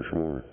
much more.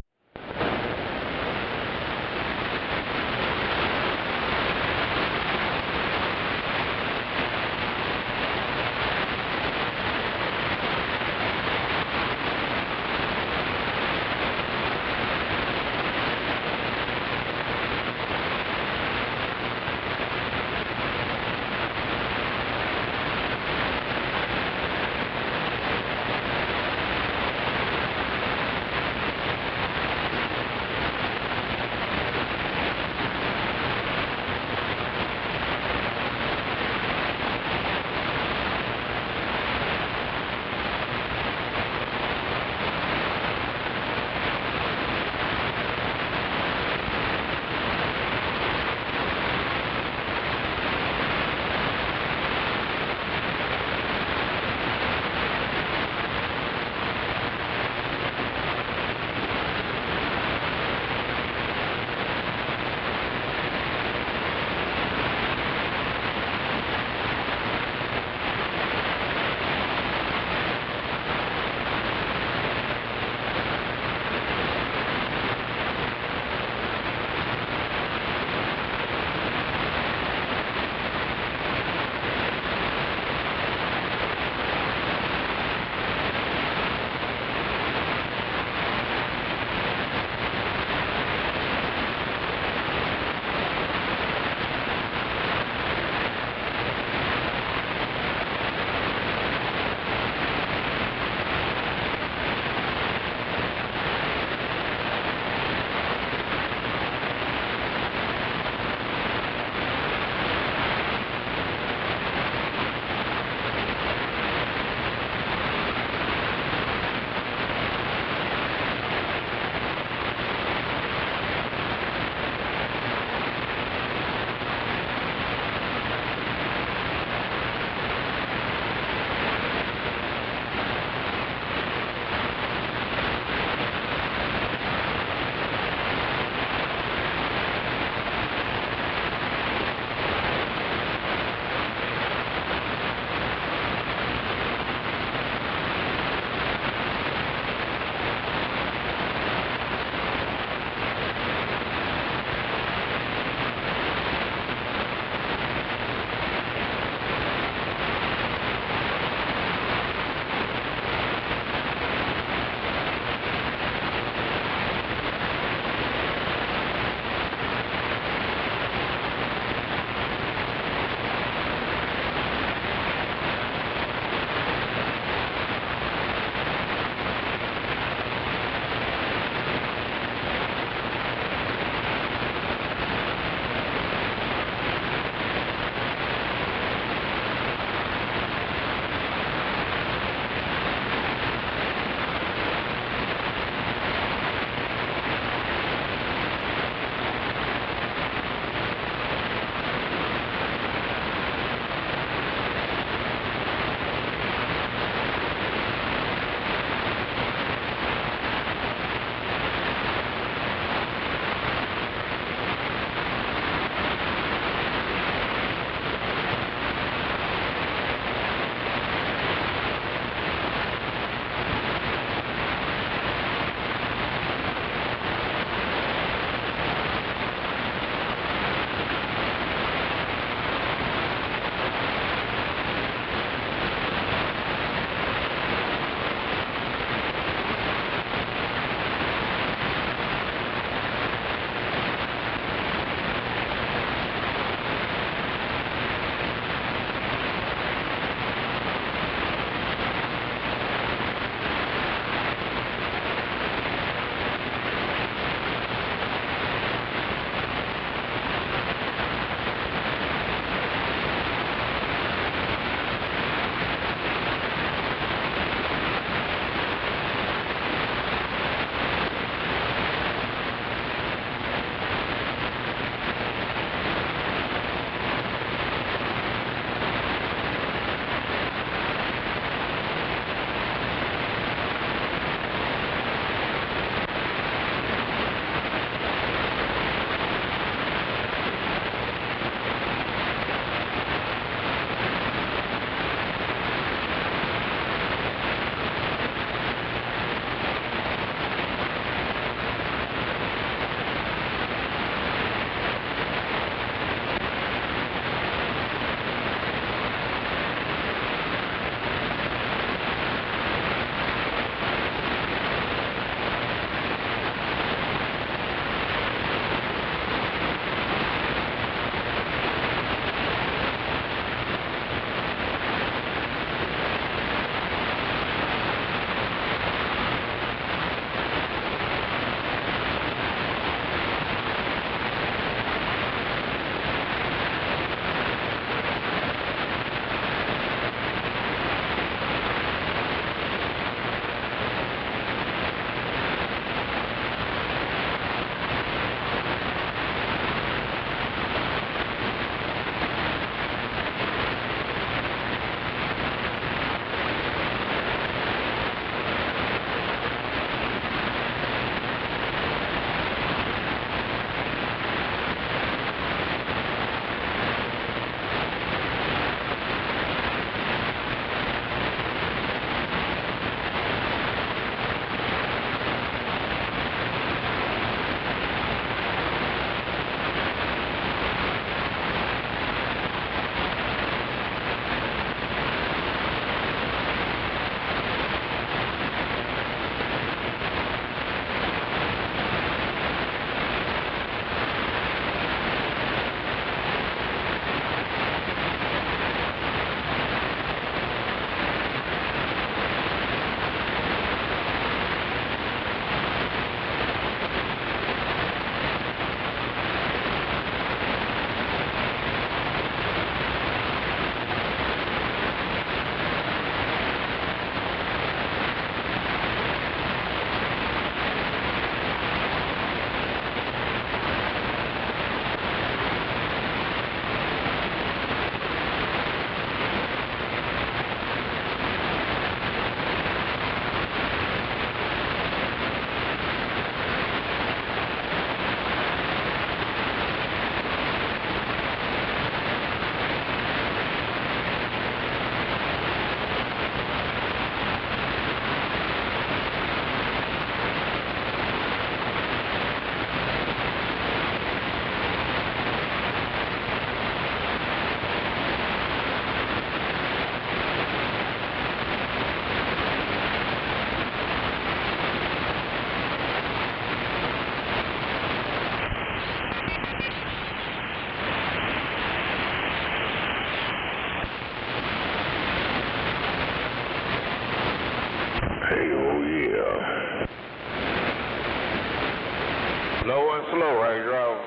going slow, Range Rover.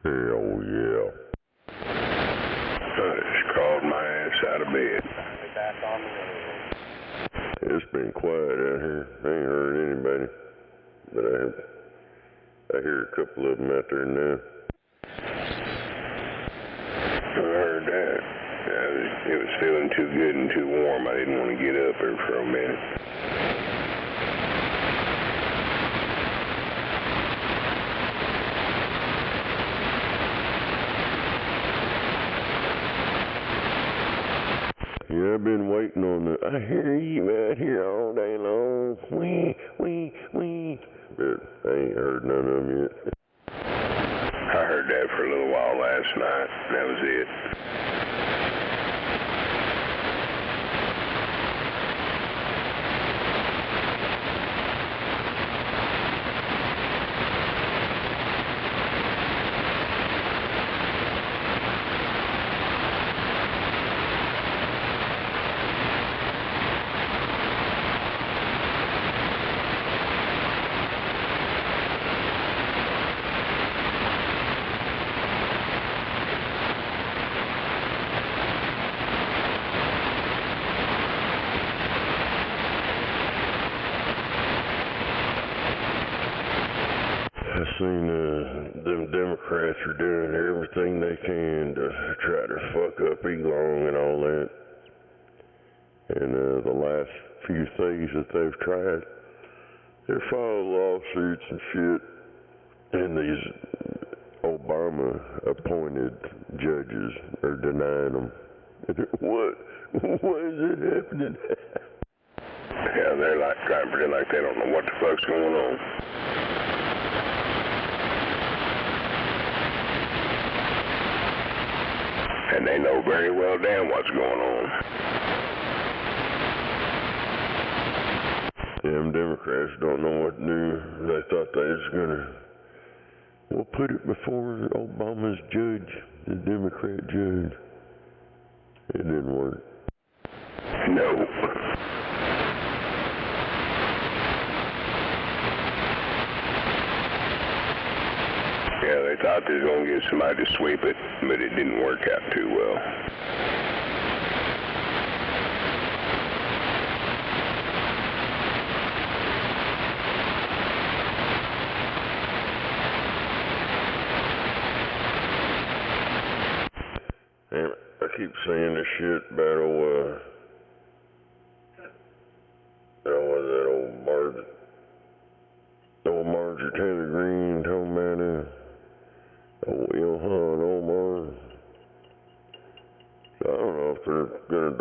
Hell yeah. I just crawled my ass out of bed. Back on the road. It's been quiet out here. I ain't heard anybody. But I hear a couple of them out there now. I heard that. It was feeling too good and too warm. I didn't want to get up there for a minute. Yeah, I've been waiting on the, I hear you out here all day long, wee, but I ain't heard none of them yet. I heard that for a little while last night, and that was it. I seen them Democrats are doing everything they can to try to fuck up Elon and all that. And the last few things that they've tried, they're filing lawsuits and shit. And these Obama-appointed judges are denying them. What? Why is it happening? Yeah, they're like trying to pretend like they don't know what the fuck's going on. And they know very well damn what's going on. Them Democrats don't know what to do. They thought they was gonna, we'll put it before Obama's judge, the Democrat judge. It didn't work. No. Yeah, they thought they was gonna get somebody to sweep it, but it didn't work out too well. Damn it, I keep saying this shit about old Marjorie Taylor Greene talking about Ilhan Omar. I don't know if they're gonna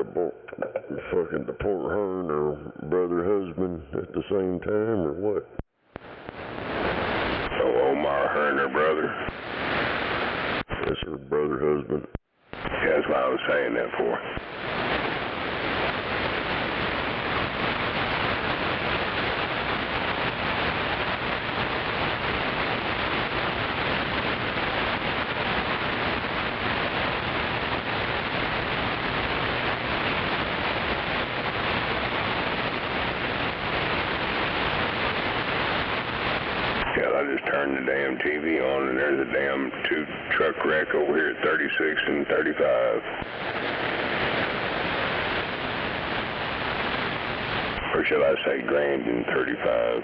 fucking deport her and her brother husband at the same time or what. Oh, Omar, her and her brother? That's her brother husband. Yeah, that's what I was saying that for. I just turned the damn TV on and there's a damn two-truck wreck over here at 36 and 35. Or should I say Grand and 35?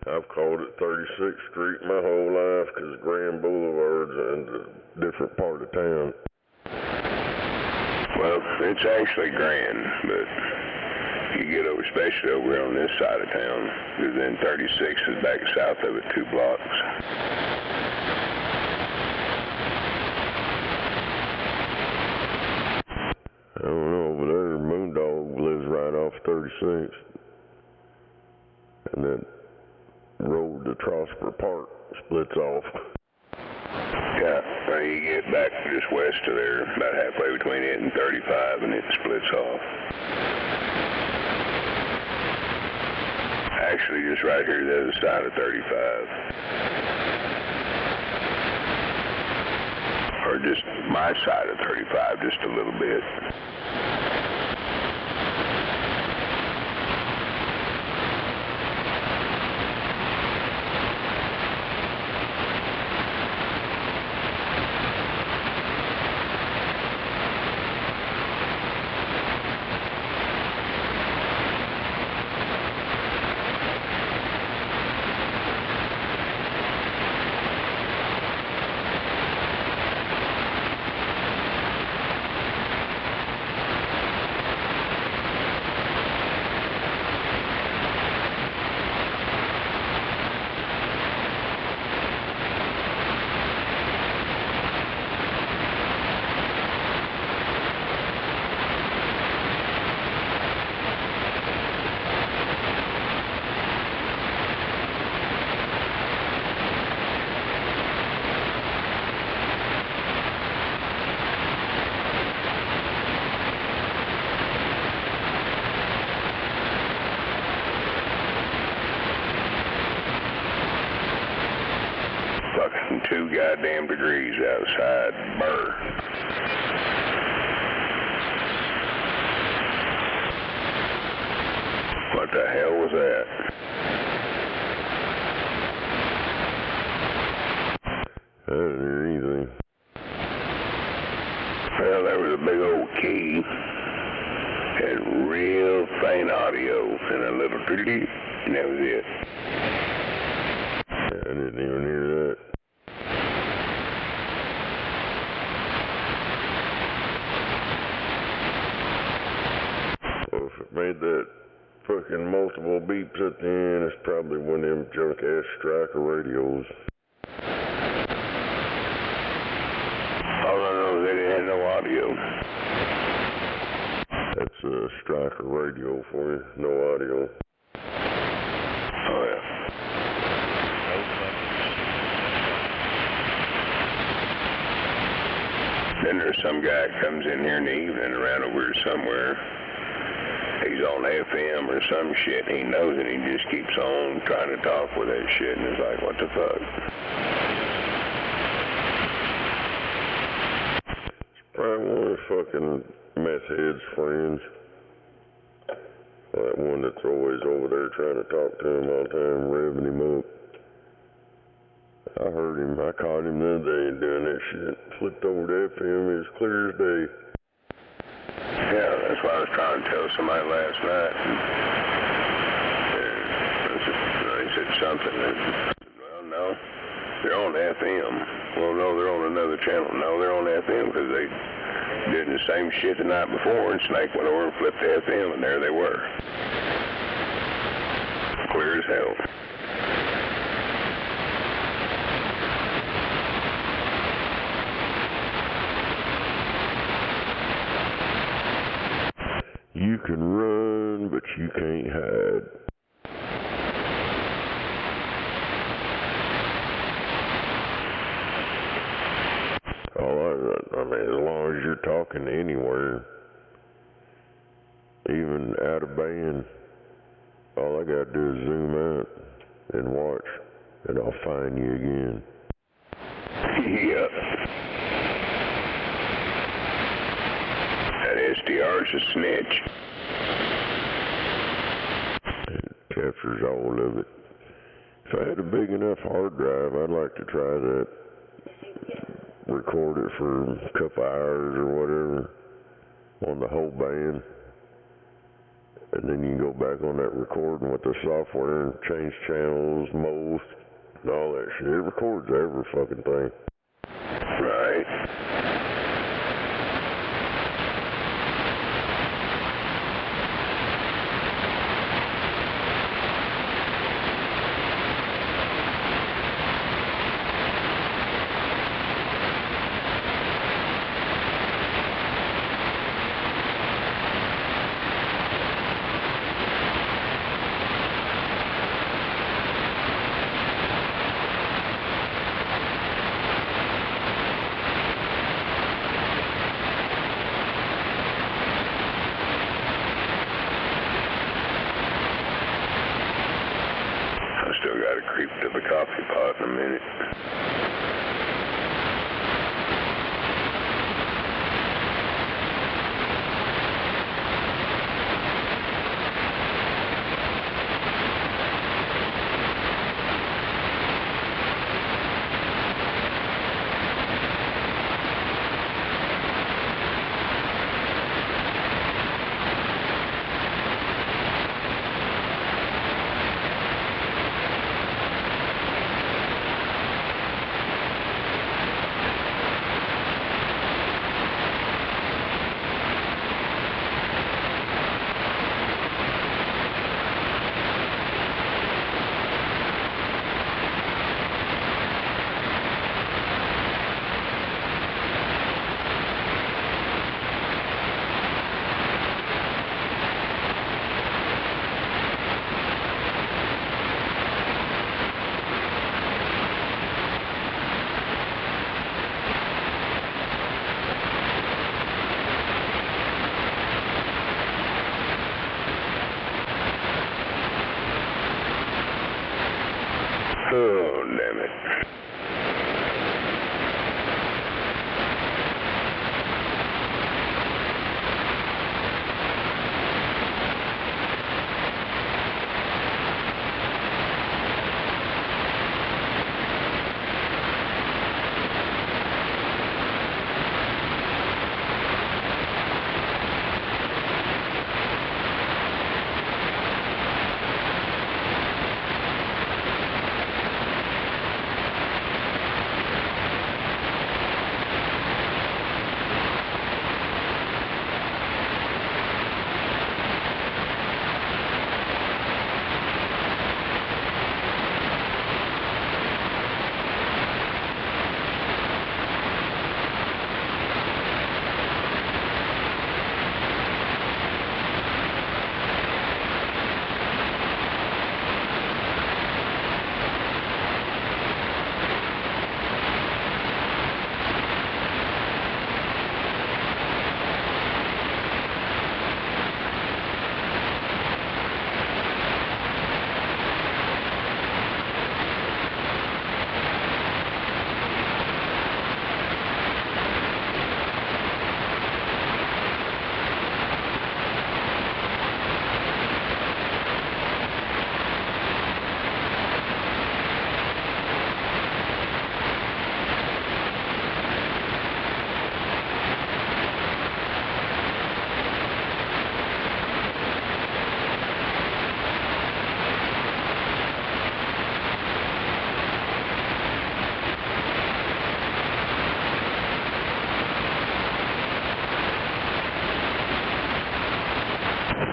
I've called it 36th Street my whole life because Grand Boulevard's in a different part of town. Well, it's actually Grand, but you get over, especially over here on this side of town, because then 36 is back south of it 2 blocks. I don't know, over there, Moondog lives right off 36. And that road to Trosper Park splits off. Yeah, well, you get back just west of there, about halfway between it and 35, and it splits off. Actually, just right here, the other side of 35. Or just my side of 35, just a little bit. Fucking 2 goddamn degrees outside. Burr. What the hell was that? I didn't hear anything. Well, there was a big old key. Had real faint audio and a little doo-doo, and that was it. Yeah, I didn't even hear that. Well, if it made that fucking multiple beeps at the end, it's probably one of them junk-ass striker radios. All I know is that it had no audio. That's a striker radio for you, no audio. Oh, yeah. Then there's some guy that comes in here in the evening around over here somewhere. He's on FM or some shit, and he knows it, and he just keeps on trying to talk with that shit, and it's like, what the fuck? Probably one of the fucking meth head's friends. That one that's always over there trying to talk to him all the time, revving him up. I heard him, I caught him the other day doing that shit. Flipped over to FM, it was clear as day. Yeah, that's what I was trying to tell somebody last night. They said something. Well, no, they're on FM. Well, no, they're on another channel. No, they're on FM because they did the same shit the night before, and Snake went over and flipped the FM, and there they were. Clear as hell. You can run, but you can't hide. I mean, as long as you're talking anywhere, even out of band, all I gotta do is zoom out and watch, and I'll find you again. Yep. That SDR's a snitch. It captures all of it. If I had a big enough hard drive, I'd like to try that. Record it for a couple hours or whatever on the whole band, and then you can go back on that recording with the software and change channels, most, and all that shit. It records every fucking thing. Right. coffee pot in a minute. Oh, damn it.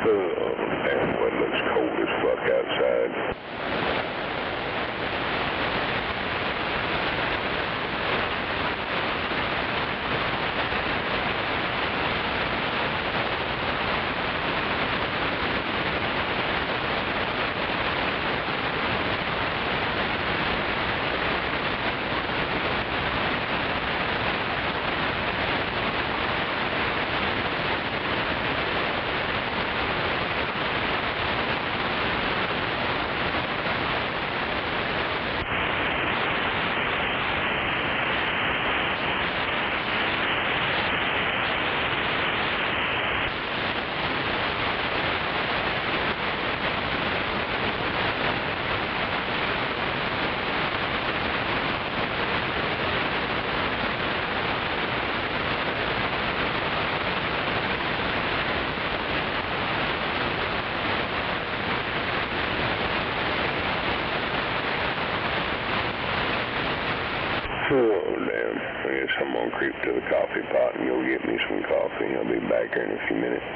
Oh, damn, boy, it looks cold as fuck outside. Oh, damn. I guess I'm gonna creep to the coffee pot and go get me some coffee. I'll be back here in a few minutes.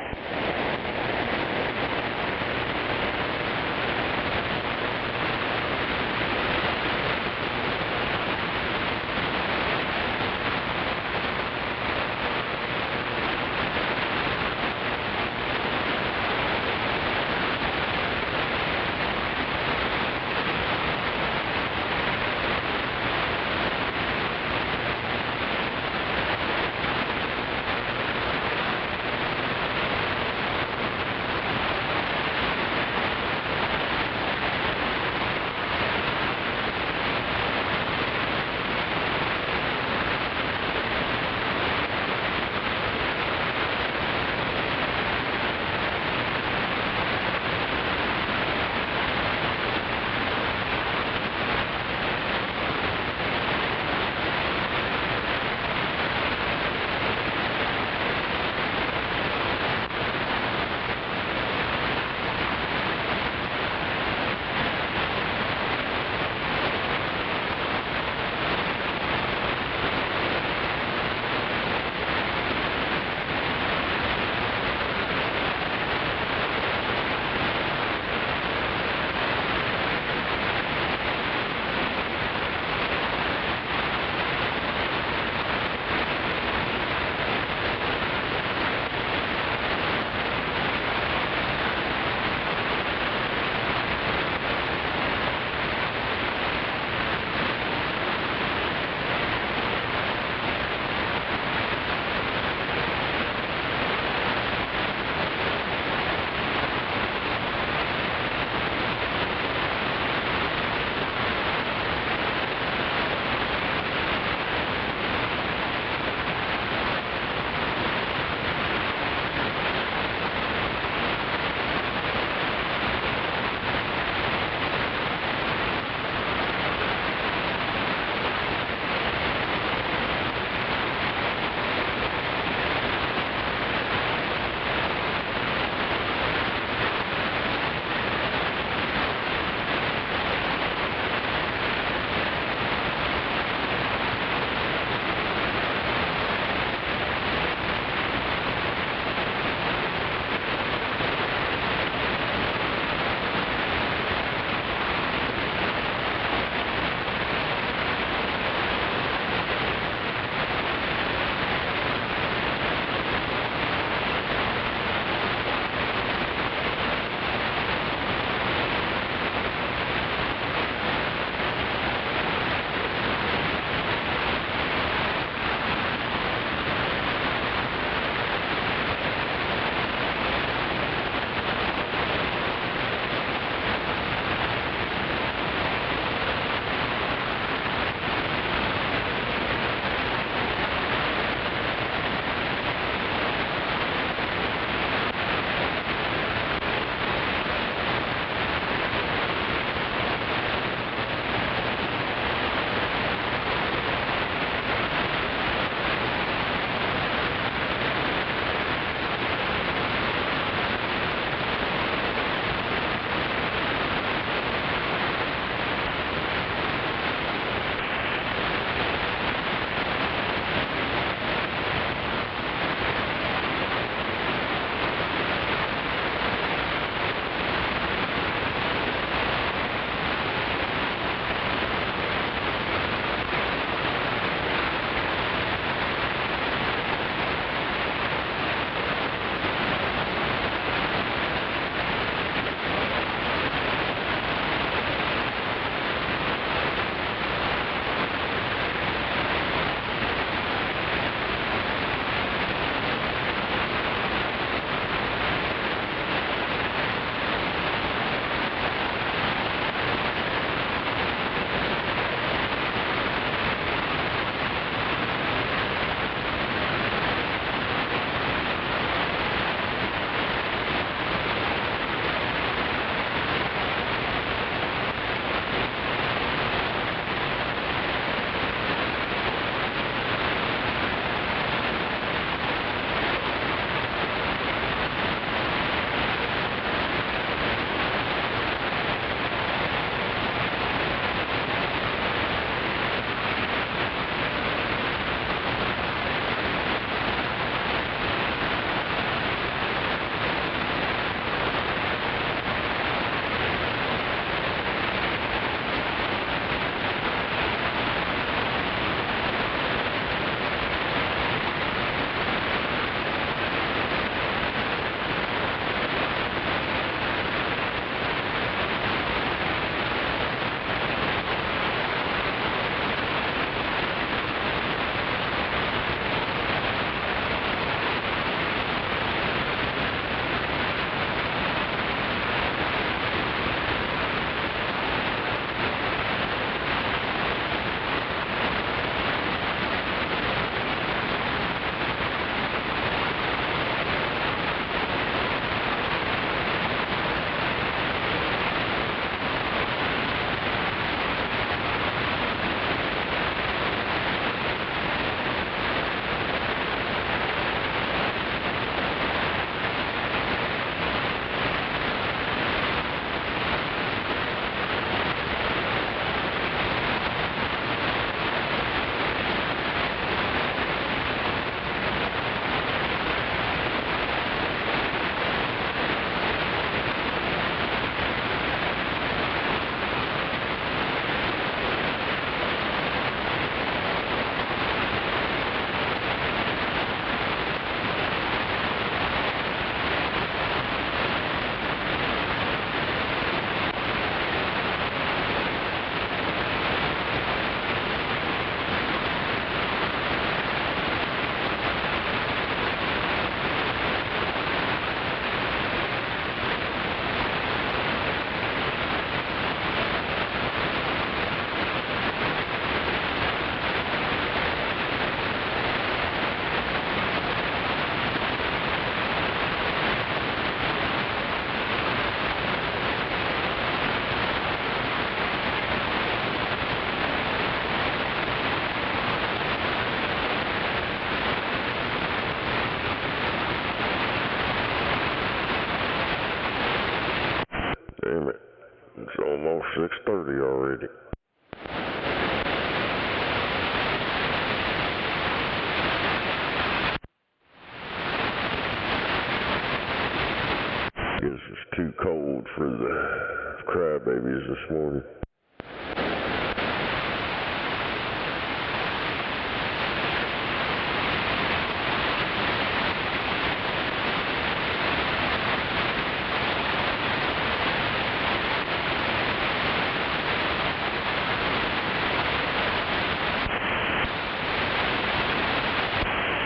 this morning.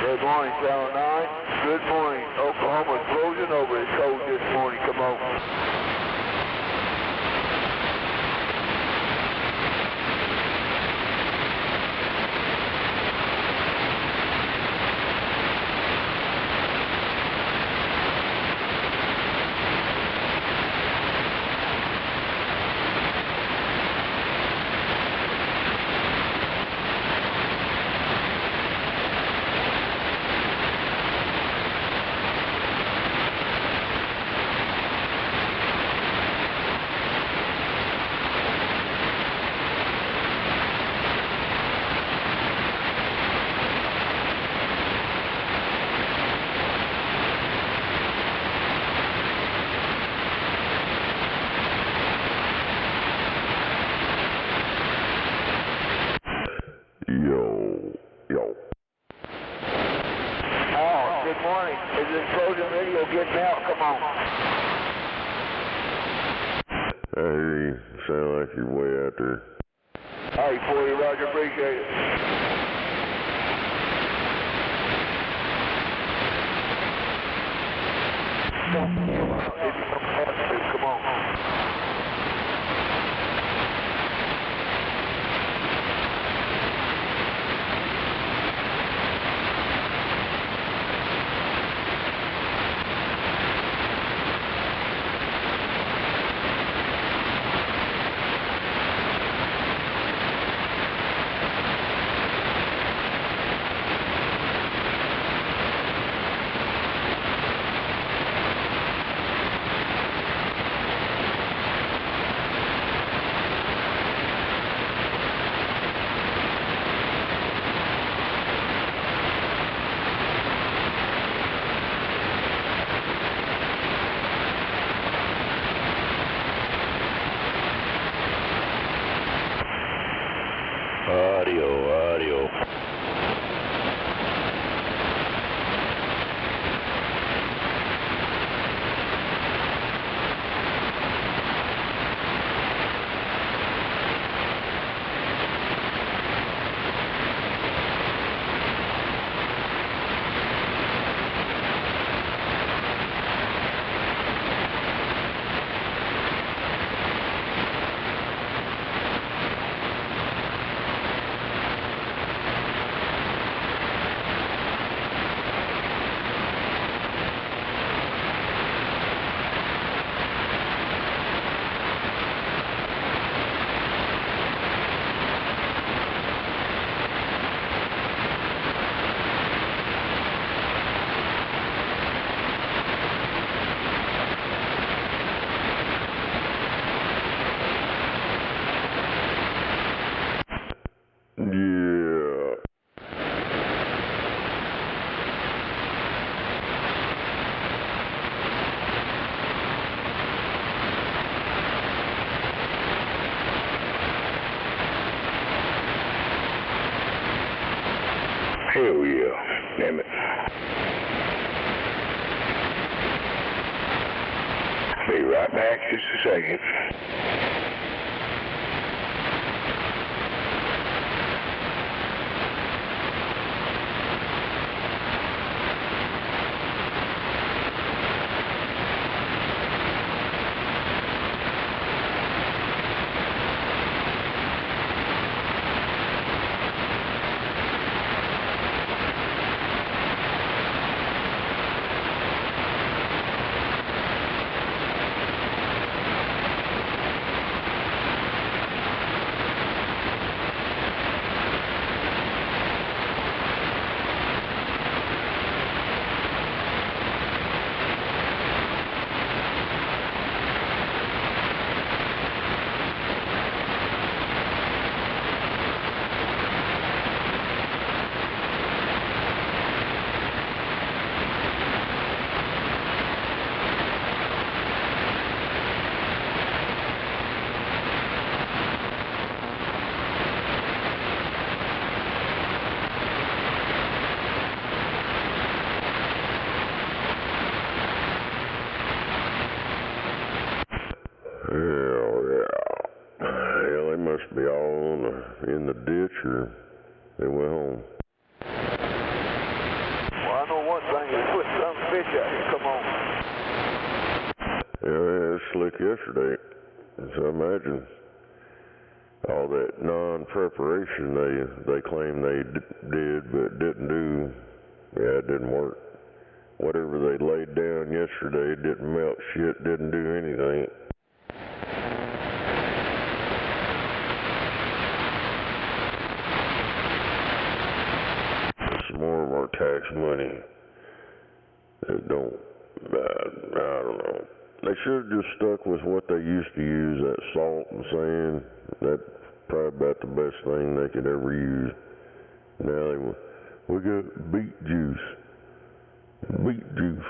Good morning, Channel 9. Good morning. Oklahoma's frozen over. It's cold this morning. Come on. Yo. Oh, good morning. Is this frozen radio getting out? Come on. I hear you. Sound like you're way out there. All right, 40, Roger. Appreciate it. Come on. Audio. Yeah. Hell yeah. Damn it. Be right back just a second. ditch or they went home. Well, I know one thing, is putting some fish out here, come on. Yeah, it was slick yesterday. So I imagine all that non-preparation they claim they did but didn't do, yeah, it didn't work. Whatever they laid down yesterday didn't melt shit, didn't do anything. Some more of our tax money that don't, I don't know. They should have just stuck with what they used to use, that salt and sand. That's probably about the best thing they could ever use. Now we got beet juice. Beet juice.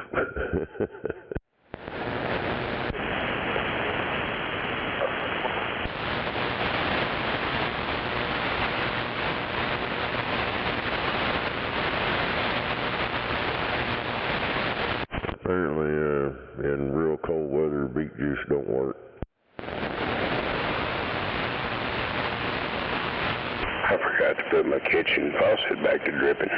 Apparently, in real cold weather, beet juice don't work. I forgot to put my kitchen faucet back to dripping.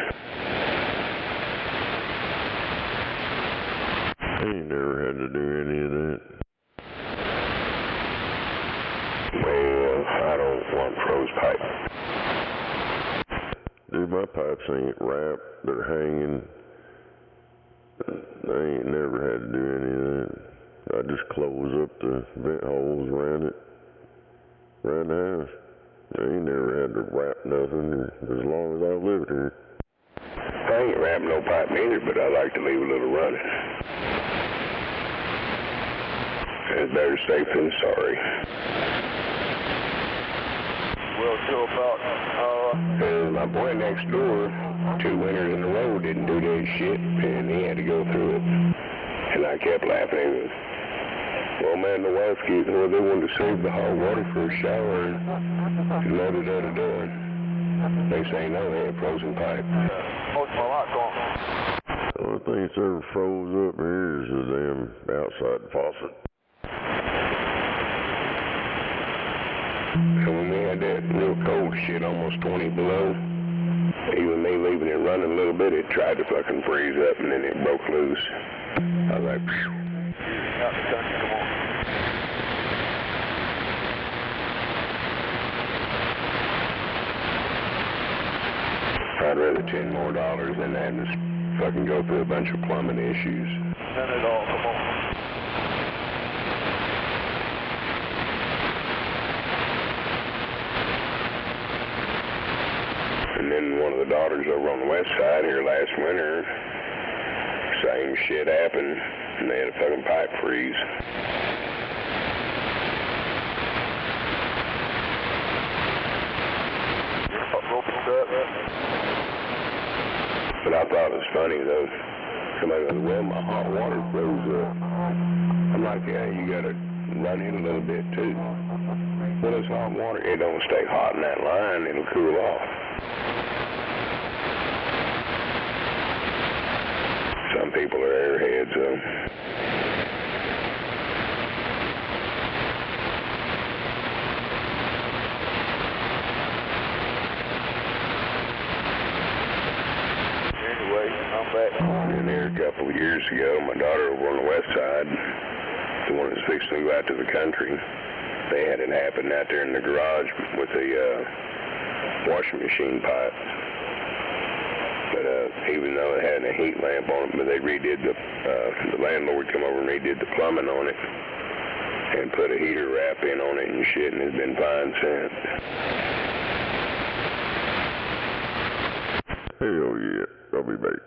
I ain't never had to do any of that. Well, I don't want froze pipe. Dude, my pipes ain't wrapped, they're hanging. I ain't never had to do any of that. I just close up the vent holes around the house. I ain't never had to wrap nothing as long as I've lived here. I ain't wrapping no pipe either, but I like to leave a little running. It's better safe than sorry. Well, till about, My boy next door, 2 winters in a row, didn't do that shit, and he had to go through it. And I kept laughing. He goes, well, man, the wife they wanted to save the hot water for a shower, and da-da-da-da-da. They say no, they had frozen pipe. most of my lot gone. The only thing that's ever froze up here is the damn outside faucet. And when we had that real cold shit, almost 20 below, even me leaving it running a little bit, it tried to fucking freeze up, and then it broke loose. I was like, phew. Out the country, come on. I'd rather $10 more than having to fucking go through a bunch of plumbing issues. None at all, come on. And then one of the daughters over on the west side here last winter, same shit happened, and they had a fucking pipe freeze. But I thought it was funny though. Somebody goes, well, my hot water froze up. I'm like, yeah, you gotta run in a little bit too. Well, it's hot water. It don't stay hot in that line. It'll cool off. Some people are airheads though. And there a couple of years ago, my daughter over on the west side, the one that's fixing to go out to the country, they had it happen out there in the garage with the washing machine pipe. But even though it had a heat lamp on it, but they redid the landlord come over and redid the plumbing on it and put a heater wrap in on it and shit, and it's been fine since. Hell yeah, I'll be back.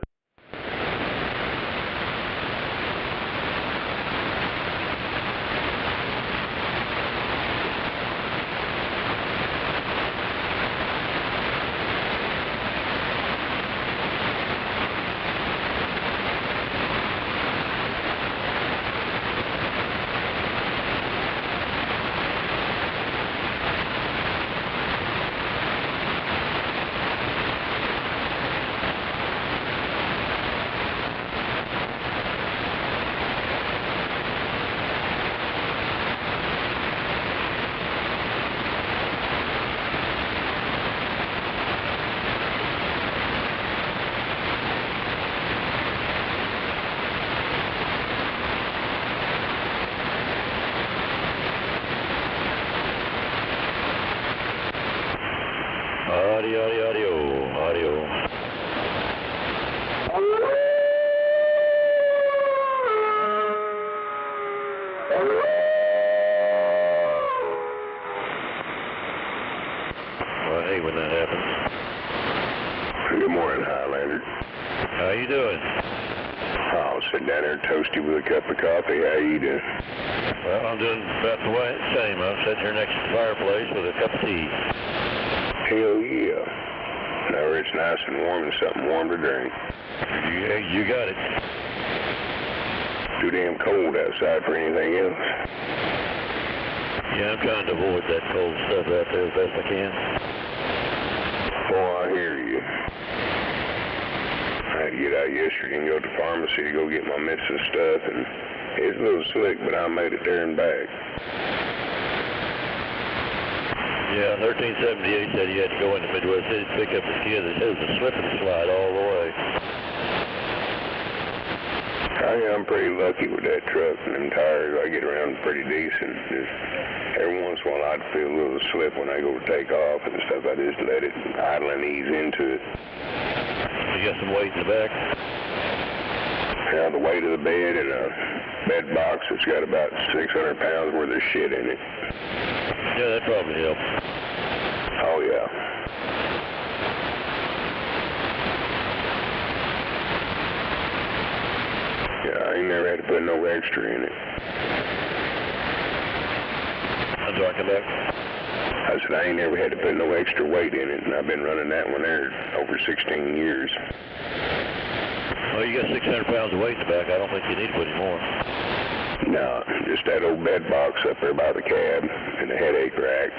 audio. Well, I hate when that happens. Good morning, Highlander. How you doing? I'll sit down there toasty with a cup of coffee. How you doing? Well, I'm doing about the same. I'm sitting here next to the fireplace with a cup of tea. Hell yeah. Now it's nice and warm and something warm to drink. You got it. Too damn cold outside for anything else. Yeah, I'm trying to avoid that cold stuff out there as best I can. Oh, I hear you. I had to get out yesterday and go to the pharmacy to go get my missing stuff, and it's a little slick, but I made it there and back. Yeah, 1378 said he had to go into Midwest City to pick up his kid. It was a slip and slide all the way. I'm pretty lucky with that truck and them tires. I get around pretty decent. Just every once in a while I'd feel a little slip when I go to take off and stuff. I just let it idle and ease into it. You got some weight in the back? Yeah, the weight of the bed and a bed box that's got about 600 pounds worth of shit in it. Yeah, that probably helps. Oh, yeah. Yeah, I ain't never had to put no extra in it. I'm sorry, come back. I said I ain't never had to put no extra weight in it, and I've been running that one there over 16 years. Well, you got 600 pounds of weight in the back. I don't think you need to put any more. No, just that old bed box up there by the cab and the headache rack.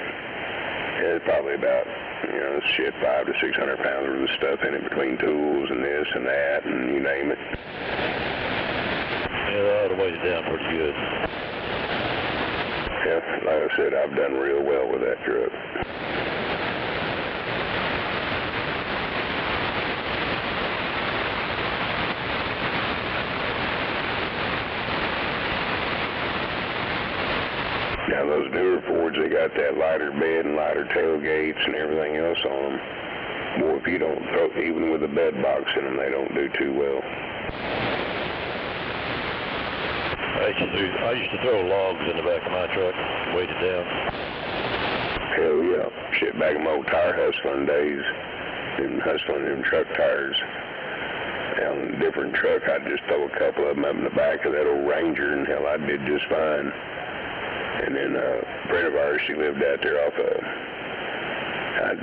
It's probably about, 500 to 600 pounds worth of stuff in it between tools and this and that and you name it. Yeah, I ought to weight it down pretty good. Yeah, like I said, I've done real well with that truck. Now those newer Fords, they got that lighter bed and lighter tailgates and everything else on them. Boy, if you don't throw, even with a bed box in them, they don't do too well. I used to throw logs in the back of my truck and weight it down. Hell yeah. Shit, back in my old tire hustling days, and hustling them truck tires on a different truck, I'd just throw a couple of them up in the back of that old Ranger, and hell, I did just fine. And then a friend of ours, she lived out there off of,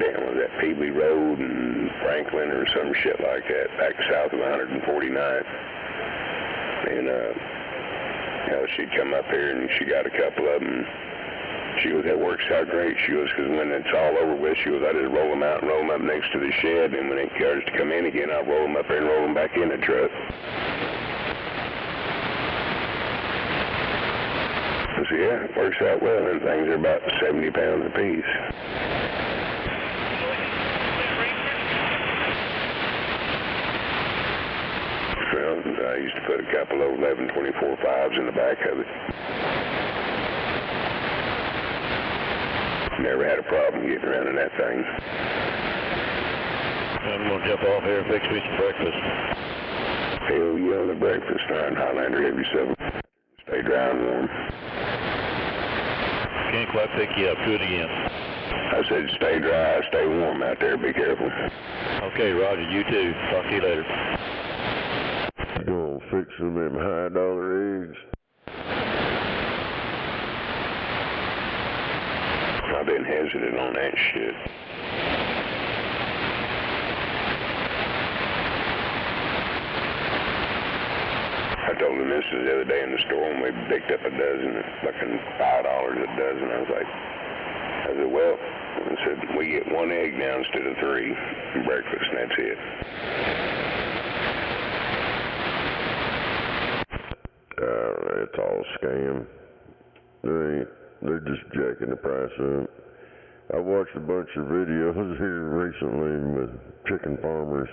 was that Peebly Road and Franklin or some shit like that, back south of 149th. And, she'd come up here and she got a couple of them. She goes, that works out great. She goes, because when it's all over with, she goes, I just roll them out and roll them up next to the shed, and when it starts to come in again, I'll roll them up there and roll them back in the truck. So yeah, it works out well, and things are about 70 pounds apiece. Well, I used to put a couple of 11-24-5s in the back of it. Never had a problem getting around in that thing. I'm going to jump off here and fix me some breakfast. Hell yeah, on the breakfast time, Highlander, have yourself. Stay dry and warm. Can't quite pick you up. Do it again. I said stay dry, stay warm out there. Be careful. Okay, Roger. You too. Talk to you later. Gonna fix them high-dollar eggs. I've been hesitant on that shit. I told the missus the other day in the store when we picked up a dozen, fucking $5 a dozen. I said, well, I said, we get one egg now instead of 3 for breakfast, and that's it. It's all scam. They're just jacking the price up. I watched a bunch of videos here recently with chicken farmers,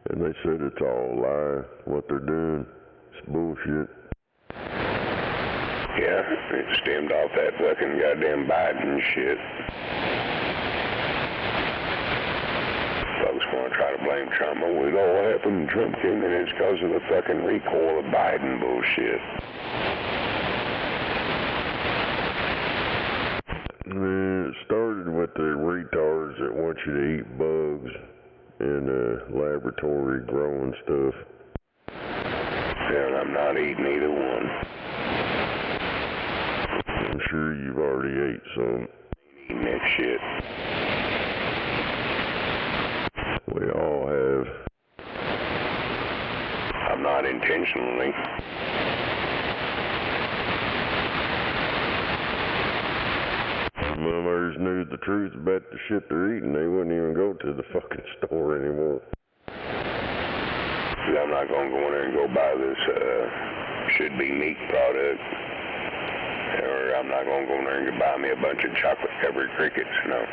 and they said it's all a lie, what they're doing. It's bullshit. Yeah, it stemmed off that fucking goddamn Biden shit. blame Trump. With all what happened, Trump came in, it's because of the fucking recoil of Biden bullshit. Man, it started with the retards that want you to eat bugs and laboratory growing stuff. And I'm not eating either one. I'm sure you've already ate some. Eating that shit. We all have. I'm not intentionally. Mummers knew the truth about the shit they're eating, they wouldn't even go to the fucking store anymore. I'm not going to go in there and go buy this should-be meat product. Or I'm not going to go in there and buy me a bunch of chocolate-covered crickets, no.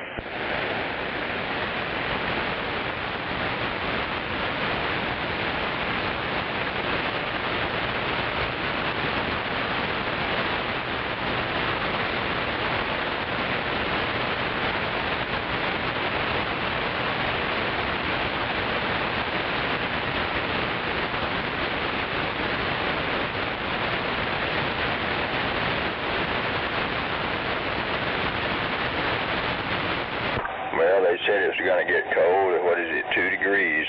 Well, they said it's going to get cold. What is it, 2 degrees?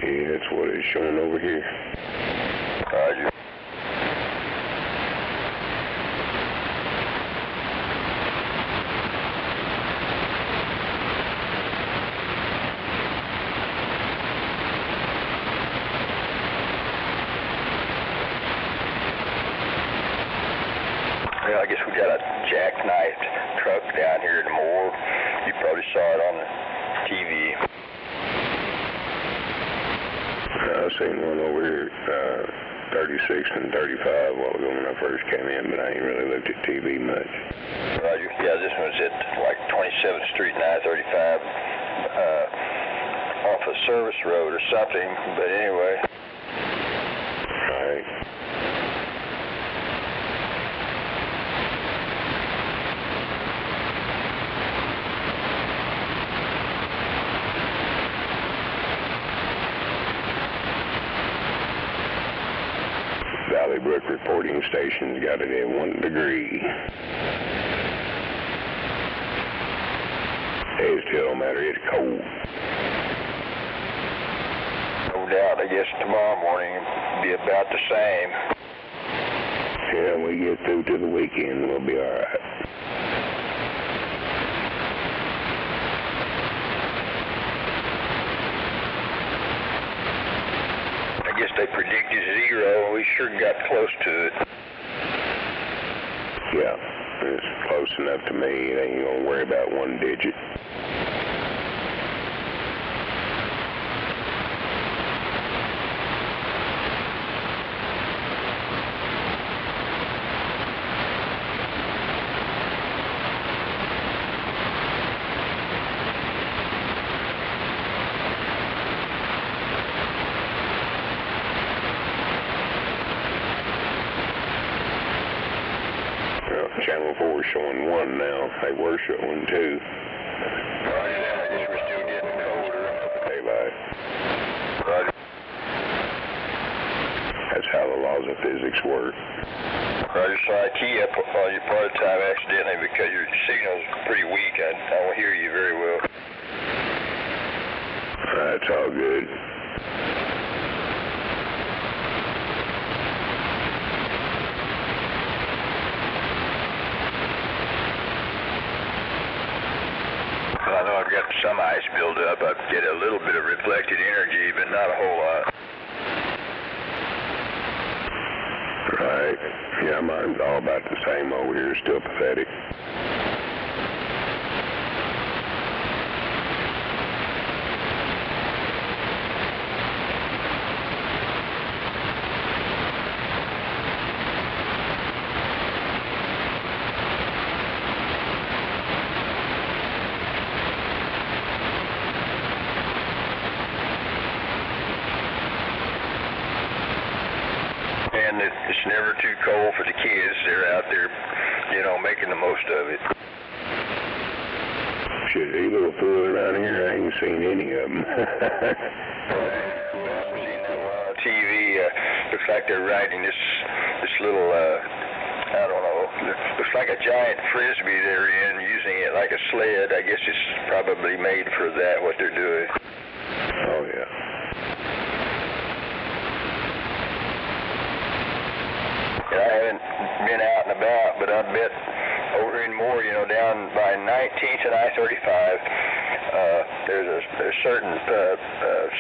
Yeah, that's what it's showing over here. Roger. Well, I guess we got a jackknifed truck down here at the morgue. You probably saw it on the TV. I seen one over here, 36 and 35 while ago when I first came in, but I ain't really looked at TV much. Roger. Yeah, this one's at like 27th Street and I-35 off a service road or something, but anyway. All right. Valley Brook reporting station's got it at 1 degree. It still don't matter, it's cold. No doubt, I guess tomorrow morning will be about the same. Yeah, when we get through to the weekend, we'll be all right. I guess they predicted 0, and we sure got close to it. Yeah, it's close enough to me. It ain't gonna worry about 1 digit. Channel 4 is showing 1 now. They were showing 2. Roger that. I guess we're still getting colder. Daylight. Roger. That's how the laws of physics work. Roger, so I key up on you part of the time accidentally because your signal's pretty weak. I don't hear you very well. That's all good. I know I've got some ice buildup. I get a little bit of reflected energy, but not a whole lot. Right. Yeah, mine's all about the same over here. Still pathetic. And it's never too cold for the kids. They're out there, you know, making the most of it. Shit, these little fools around here ain't ain't seen any of them. I've seen that one on TV. Looks like they're riding this little, I don't know, looks like a giant frisbee they're in, using it like a sled. I guess it's probably made for that, what they're doing. Oh, yeah. I haven't been out and about, but I bet over in Moore, down by 19th and I-35, there's a certain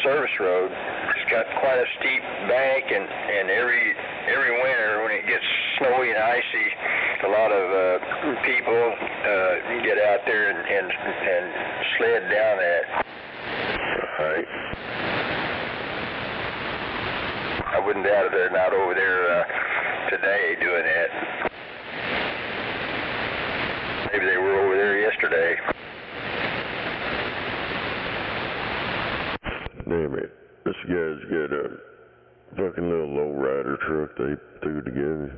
service road. It's got quite a steep bank, and every winter when it gets snowy and icy, a lot of people get out there and sled down that. Right. I wouldn't doubt if they're not over there today doing that. Maybe they were over there yesterday. Damn it. This guy's got a fucking little lowrider truck they threw together,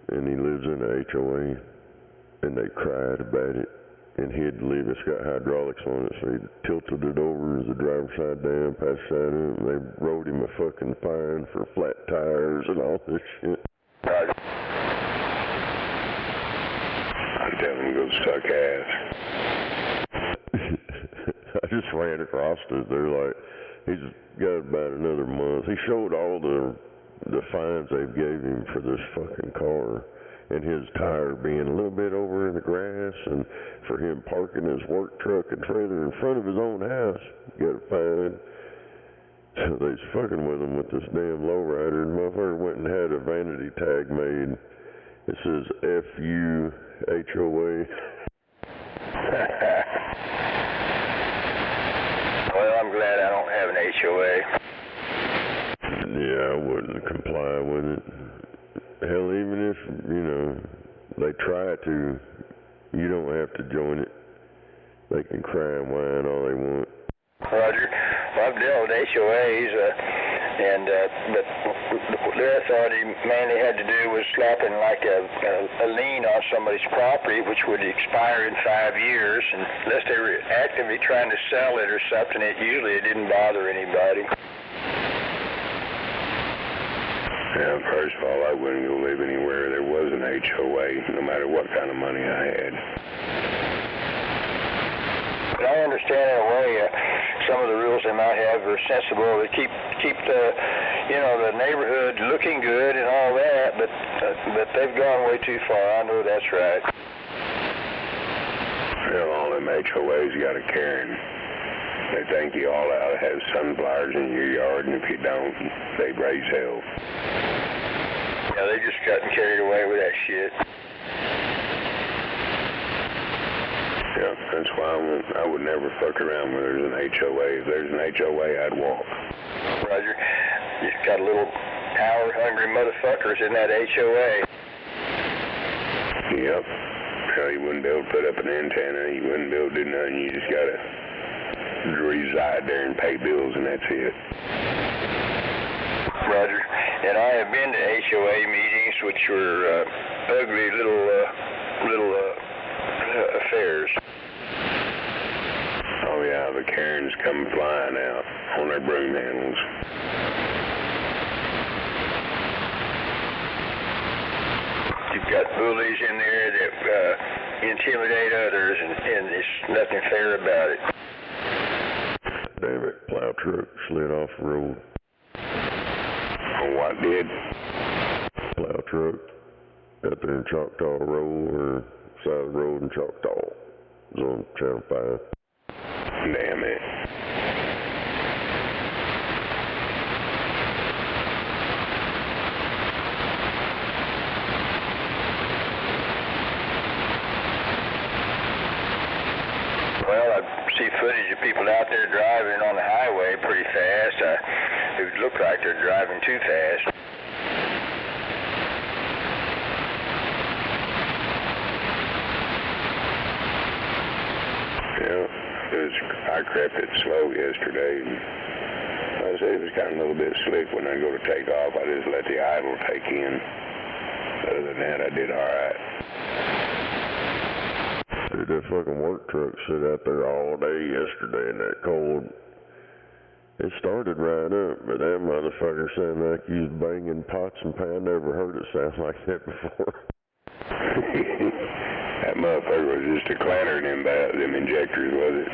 and he lives in a HOA, and they cried about it, and he had to leave. It's got hydraulics on it, so he tilted it over as the driver's side down, passed side up, and they wrote him a fucking fine for flat tires and all this shit. I'm telling him to go suck ass. I just ran across it. They're like, he's got about another month. He showed all the fines they gave him for this fucking car, and his tire being a little bit over in the grass, and for him parking his work truck and trailer in front of his own house, got a fine. So they's fucking with him with this damn lowrider, and motherfucker went and had a vanity tag made. It says F-U HOA. Well, I'm glad I don't have an HOA. Yeah, I wouldn't comply with it. Hell, even if, they try to, you don't have to join it. They can cry and whine all they want. Roger. Well, I've dealt with HOAs, but their authority mainly had to do with slapping like a lien on somebody's property, which would expire in 5 years, and unless they were actively trying to sell it or something, it didn't bother anybody. Yeah, first of all, I wouldn't go live anywhere there was an HOA, no matter what kind of money I had. But I understand in a way some of the rules they might have are sensible to keep the the neighborhood looking good and all that, but they've gone way too far. I know that's right. Well, all them HOAs got a Karen. They think you all ought to have sunflowers in your yard, and if you don't, they'd raise hell. Yeah, they just gotten carried away with that shit. Yeah, that's why I would never fuck around when there's an HOA. If there's an HOA, I'd walk. Roger. You got a little power-hungry motherfuckers in that HOA. Yep. Well, you wouldn't be able to put up an antenna. You wouldn't be able to do nothing. You just got to reside there and pay bills, and that's it. Roger. And I have been to HOA meetings, which were ugly little affairs. Oh, yeah, the Karens come flying out on their broom handles. You've got bullies in there that intimidate others, and there's nothing fair about it. Damn it, plow truck slid off the road. Oh, what did? Plow truck out there in Choctaw Road, or side of the road in Choctaw. It was on Channel 5. Damn it. Well, I see footage of people out there driving on the highway pretty fast. It looked like they're driving too fast. Yeah, I crept it slow yesterday. I said it was kind of a little bit slick when I go to take off. I just let the idle take in. Other than that, I did all right. Dude, that fucking work truck sit out there all day yesterday in that cold. It started right up, but that motherfucker sounded like he was banging pots and pans. I never heard it sound like that before. That motherfucker was just a clattering them injectors, was it?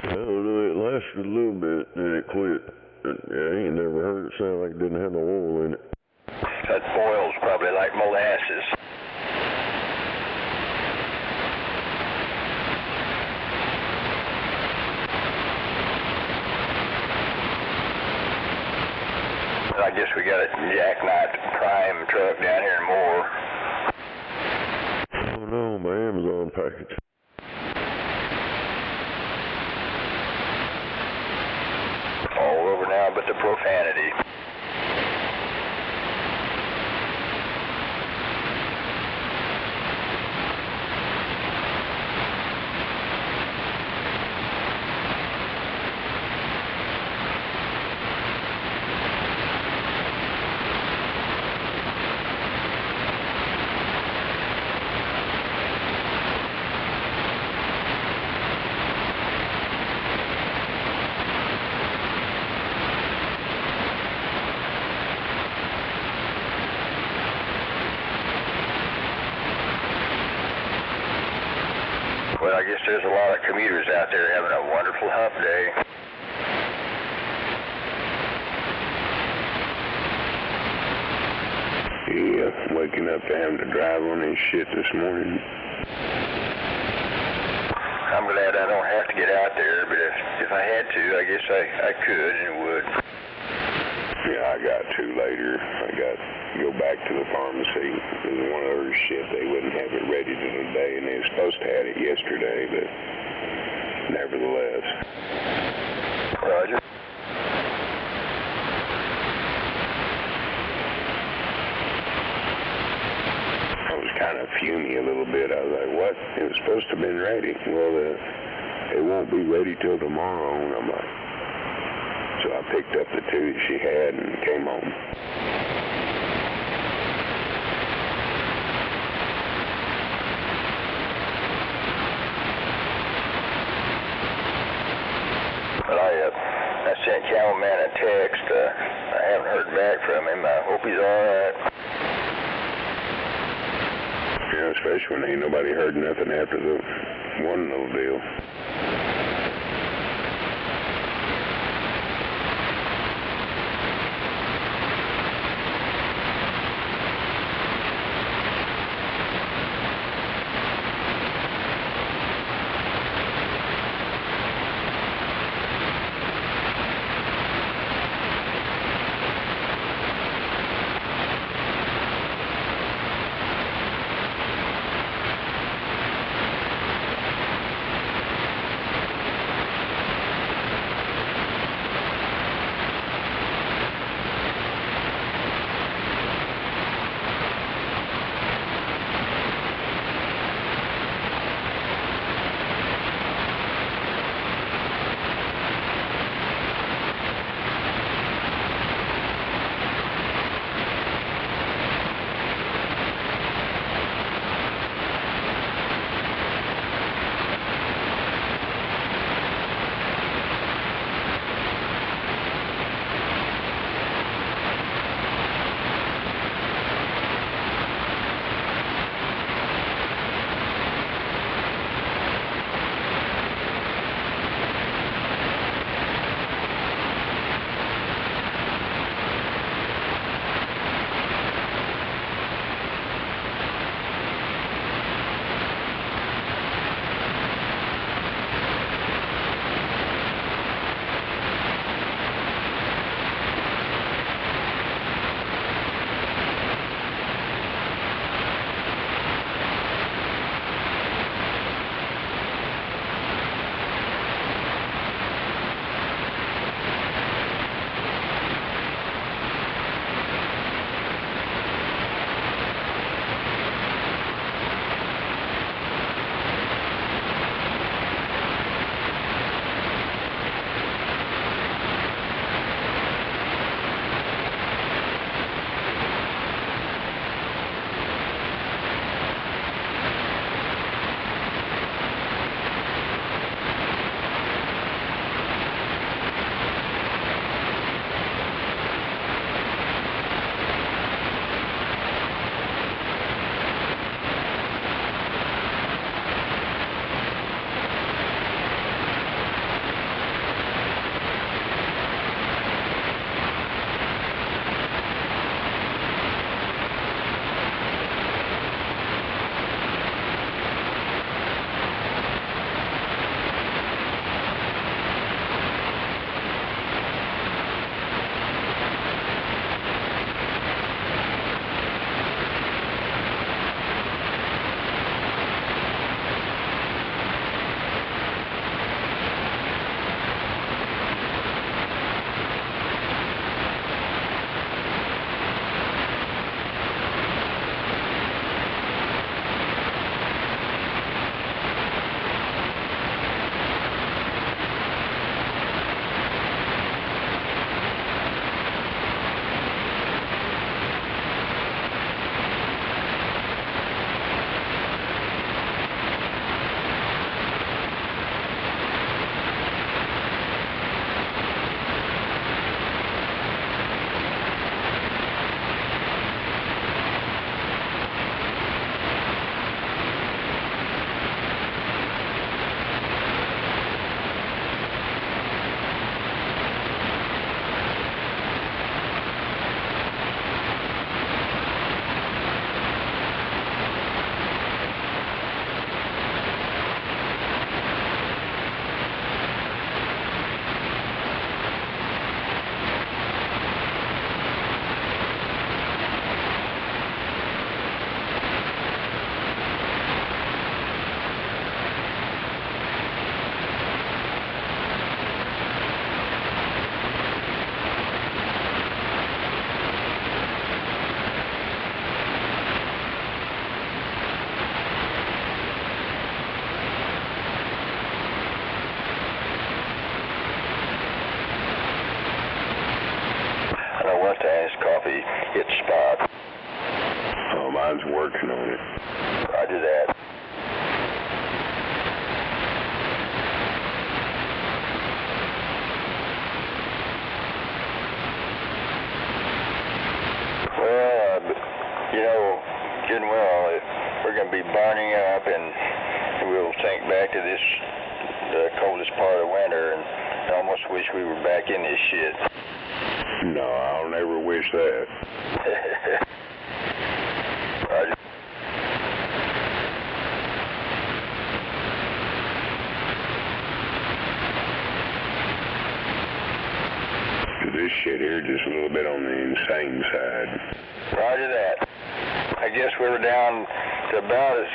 I don't know, it lasted a little bit, then it quit. But, yeah, I ain't never heard it sound like it didn't have no oil in it. That oil's probably like molasses. I guess we got a jackknife prime truck down here in Moore. Oh no, my Amazon package. All over now but the profanity. Well, I guess there's a lot of commuters out there having a wonderful hump day. Yeah, waking up to having to drive on this shit this morning. I'm glad I don't have to get out there, but if I had to, I guess I could and would. Yeah, I got to later. I got to go back to the pharmacy. There's one other shit, they wouldn't have it ready today, and they were supposed to have it yesterday, but nevertheless. Roger. I was kind of fuming a little bit. I was like, what? It was supposed to have been ready. Well, it won't be ready till tomorrow, and I'm like, so I picked up the two that she had and came home. But I sent Cattleman a text. I haven't heard back from him. I hope he's all right. Yeah, especially when ain't nobody heard nothing after the one little deal. one time his coffee hit spot. Oh, mine's working on it. Roger that. Well, you know, good and well, we're going to be burning up and we'll sink back to this, the coldest part of winter, and I almost wish we were back in this shit. No, I'll never wish that. Roger. This shit here just a little bit on the insane side. Roger that. I guess we were down to about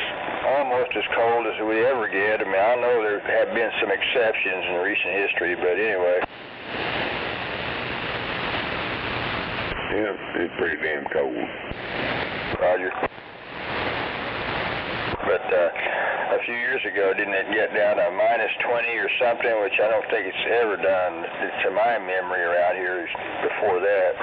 almost as cold as we ever get. I mean, I know there have been some exceptions in recent history, but anyway. Yeah, it's pretty damn cold. Roger. But a few years ago, didn't it get down to minus 20 or something, which I don't think it's ever done to my memory around here before that.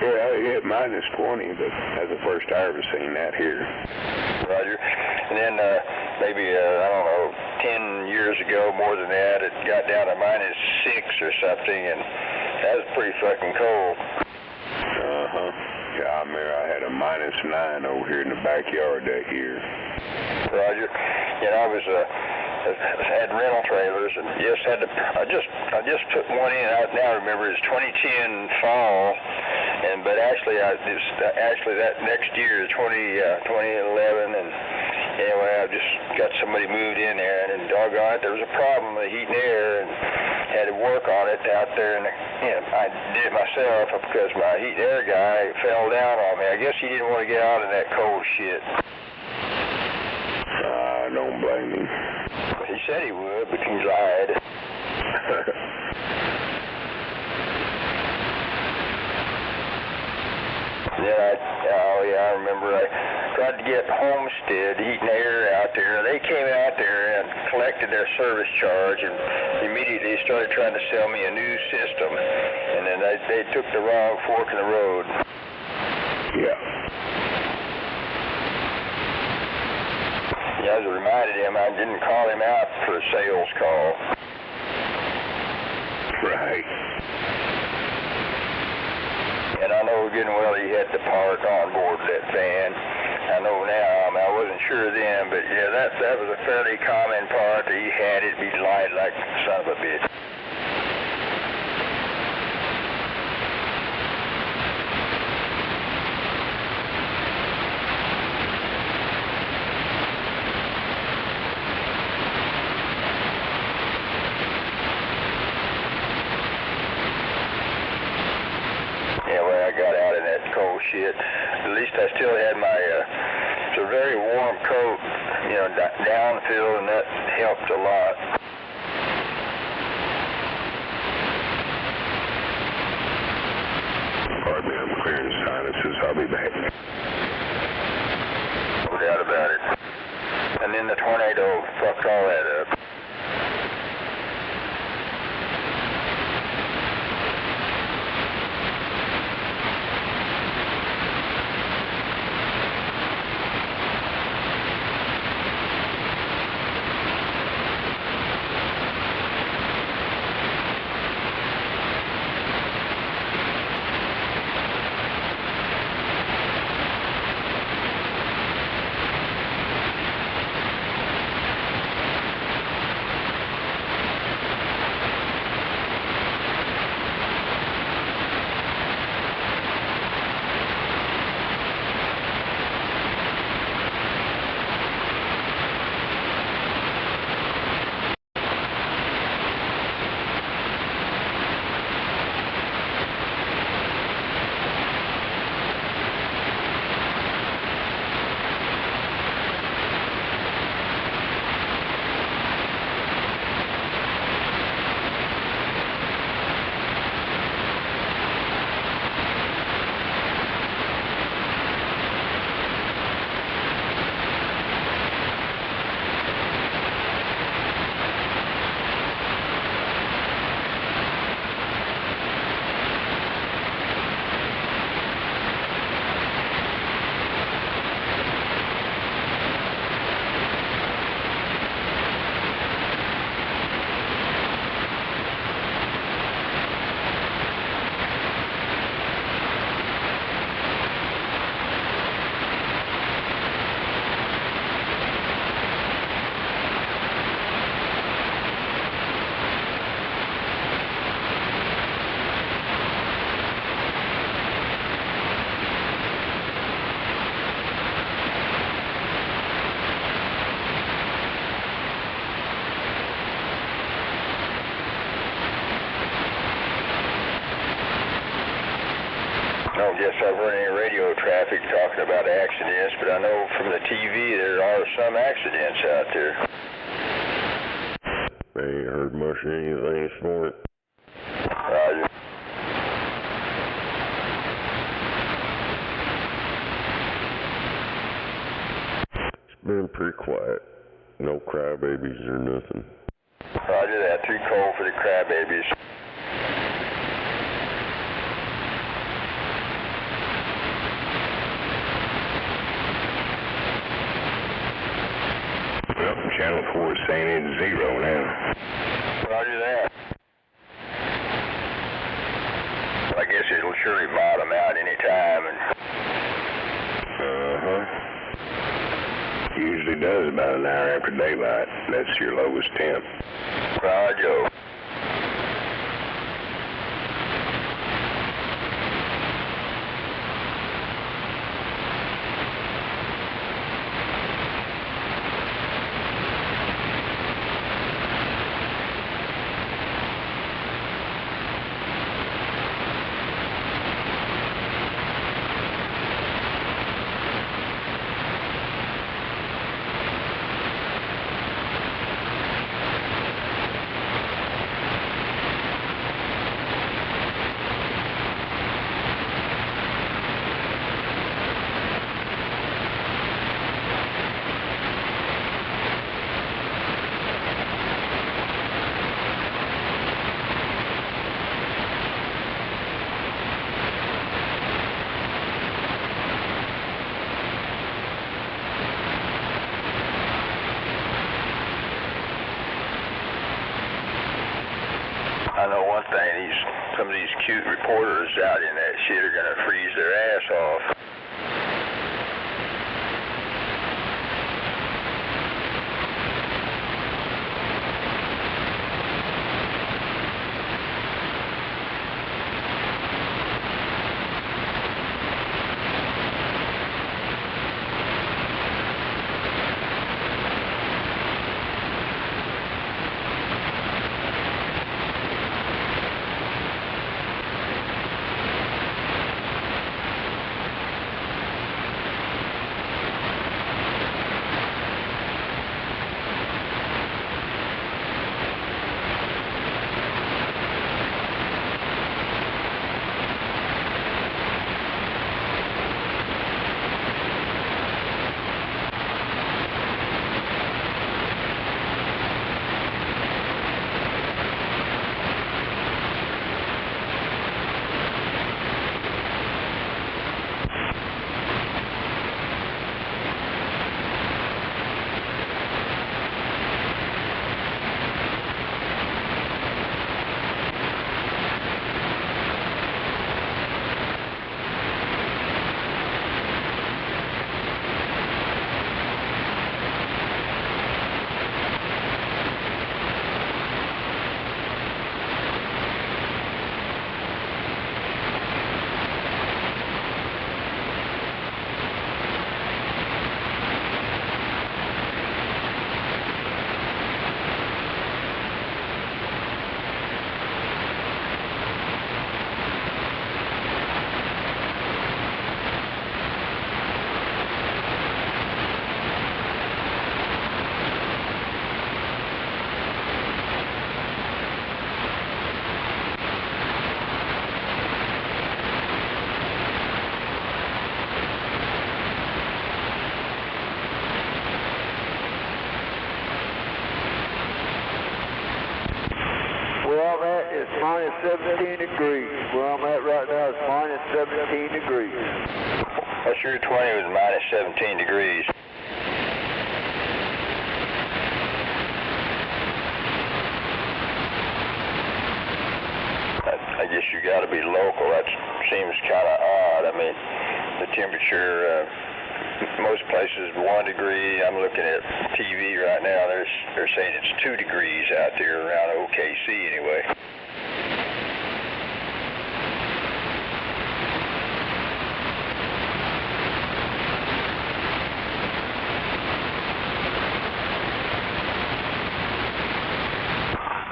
Yeah, it hit minus 20, but that's the first I ever seen that here. Roger. And then maybe, I don't know, 10 years ago, more than that, it got down to minus 6 or something, and that was pretty fucking cold. Uh-huh. Yeah, I remember I had a minus 9 over here in the backyard that year. Roger. You know, I had rental trailers and I just put one in. I now remember it's 2010 fall, but actually that next year, 2011, and anyway, I just got somebody moved in there, and doggone it, there was a problem with heat and air, and had to work on it out there, and I did it myself because my heat and air guy fell down on me. I guess he didn't want to get out in that cold shit. I don't blame him. He said he would, but he lied. I remember I tried to get Homestead Heat and Air out there. They came out there and collected their service charge and immediately started trying to sell me a new system. And then they took the wrong fork in the road. Yeah. Yeah, I was reminded him I didn't call him out for a sales call. Right. And I know good and well he had the part on board that van. I know now. I mean, I wasn't sure then, but yeah, that was a fairly common part that he had. It'd be light like the son of a bitch. I got out in that cold shit. At least I still had my, it's a very warm coat, downfill, and that helped a lot. Pardon me, I'm clearing sinuses. I'll be back. No doubt about it. And then the tornado fucked all that up. don't guess I've heard any radio traffic talking about accidents, but I know from the TV there are some accidents out there. I ain't heard much of anything this morning. Roger. It's been pretty quiet. No crybabies or nothing. Roger that. Too cold for the crybabies. Well, Channel 4 is saying it's 0 now. Roger that. I guess it'll surely bottom out any time. Usually does about an hour after daylight. That's your lowest temp. Roger. I know one thing, some of these cute reporters out in that shit are gonna freeze their ass off. Where I'm at is minus 17 degrees. Where I'm at right now is minus 17 degrees. That's your 20 was minus 17 degrees. I guess you got to be local. That seems kind of odd. I mean, the temperature, most places 1 degree. I'm looking at TV right now. They're saying it's 2 degrees out there around OKC anyway.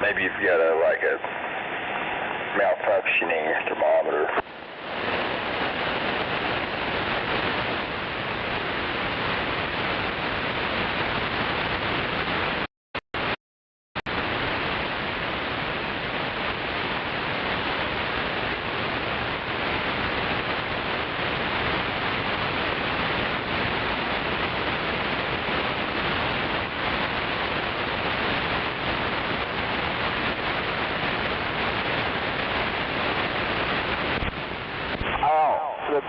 Maybe you've got a malfunctioning thermometer.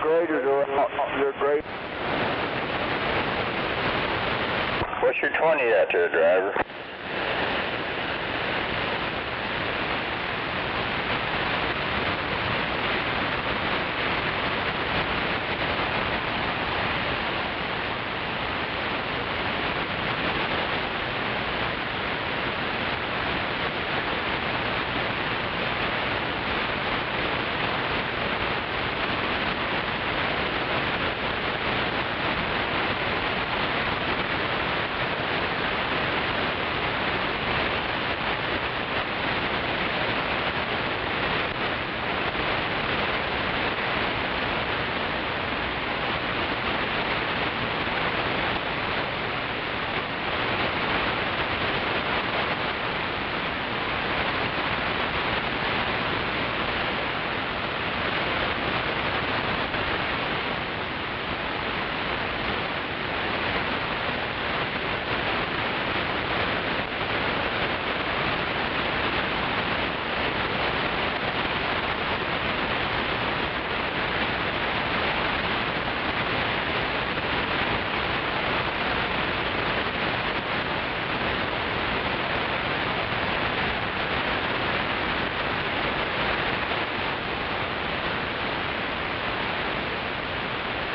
graders are out. Your grade. What's your 20 out there, driver?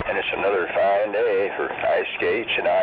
And it's another fine day for ice skates and ice